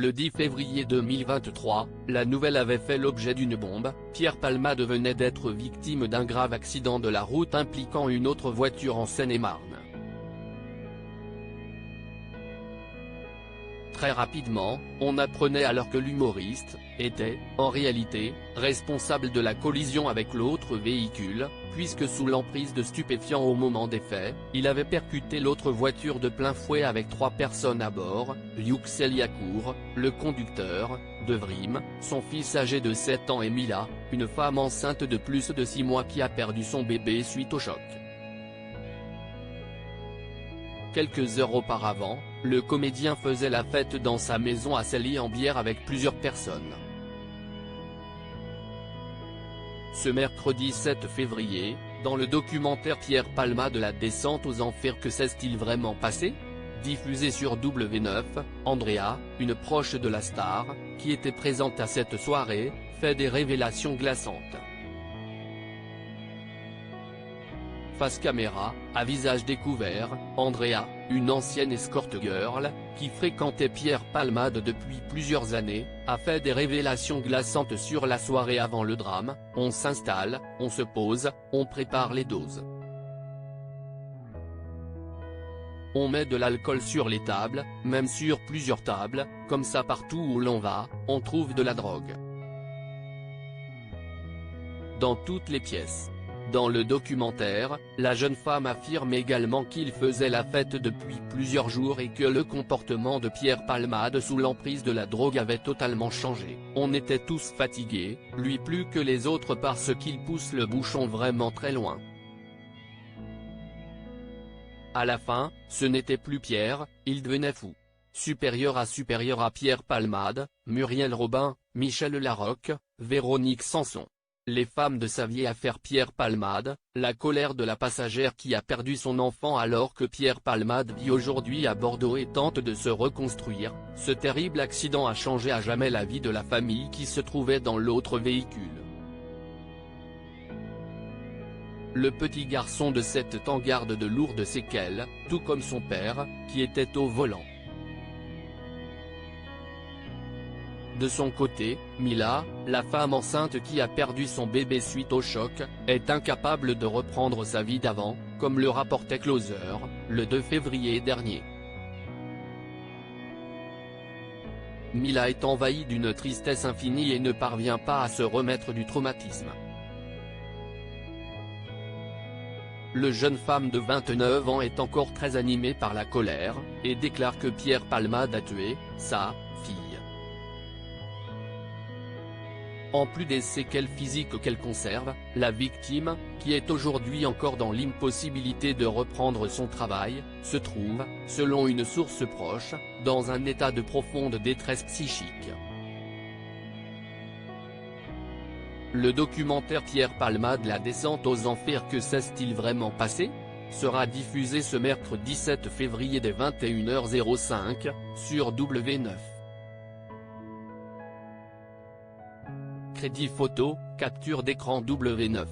Le 10 février 2023, la nouvelle avait fait l'objet d'une bombe. Pierre Palmade venait d'être victime d'un grave accident de la route impliquant une autre voiture en Seine-et-Marne. Très rapidement, on apprenait alors que l'humoriste était, en réalité, responsable de la collision avec l'autre véhicule, puisque sous l'emprise de stupéfiants au moment des faits, il avait percuté l'autre voiture de plein fouet avec 3 personnes à bord, Youxel Yacour, le conducteur, Devrim, son fils âgé de 7 ans et Mila, une femme enceinte de plus de 6 mois qui a perdu son bébé suite au choc. Quelques heures auparavant, le comédien faisait la fête dans sa maison à Sailly-en-Bière avec plusieurs personnes. Ce mercredi 7 février, dans le documentaire Pierre Palmade La descente aux enfers, que s'est-il vraiment passé ? Diffusé sur W9, Andrea, une proche de la star, qui était présente à cette soirée, fait des révélations glaçantes. Face caméra, à visage découvert, Andrea, une ancienne escort girl, qui fréquentait Pierre Palmade depuis plusieurs années, a fait des révélations glaçantes sur la soirée avant le drame. On s'installe, on se pose, on prépare les doses. On met de l'alcool sur les tables, même sur plusieurs tables, comme ça partout où l'on va, on trouve de la drogue. Dans toutes les pièces. Dans le documentaire, la jeune femme affirme également qu'il faisait la fête depuis plusieurs jours et que le comportement de Pierre Palmade sous l'emprise de la drogue avait totalement changé. On était tous fatigués, lui plus que les autres, parce qu'il pousse le bouchon vraiment très loin. À la fin, ce n'était plus Pierre, il devenait fou. Supérieur à Pierre Palmade, Muriel Robin, Michel Larocque, Véronique Sanson. Les femmes de sa vieille affaire Pierre Palmade, la colère de la passagère qui a perdu son enfant alors que Pierre Palmade vit aujourd'hui à Bordeaux et tente de se reconstruire. Ce terrible accident a changé à jamais la vie de la famille qui se trouvait dans l'autre véhicule. Le petit garçon de 7 ans garde de lourdes séquelles, tout comme son père, qui était au volant. De son côté, Mila, la femme enceinte qui a perdu son bébé suite au choc, est incapable de reprendre sa vie d'avant, comme le rapportait Closer, le 2 février dernier. Mila est envahie d'une tristesse infinie et ne parvient pas à se remettre du traumatisme. Le jeune femme de 29 ans est encore très animée par la colère, et déclare que Pierre Palmade a tué sa fille. En plus des séquelles physiques qu'elle conserve, la victime, qui est aujourd'hui encore dans l'impossibilité de reprendre son travail, se trouve, selon une source proche, dans un état de profonde détresse psychique. Le documentaire Pierre Palmade La descente aux enfers, que s'est-il vraiment passé ? Sera diffusé ce mercredi 7 février dès 21h05, sur W9. Crédit photo, capture d'écran W9.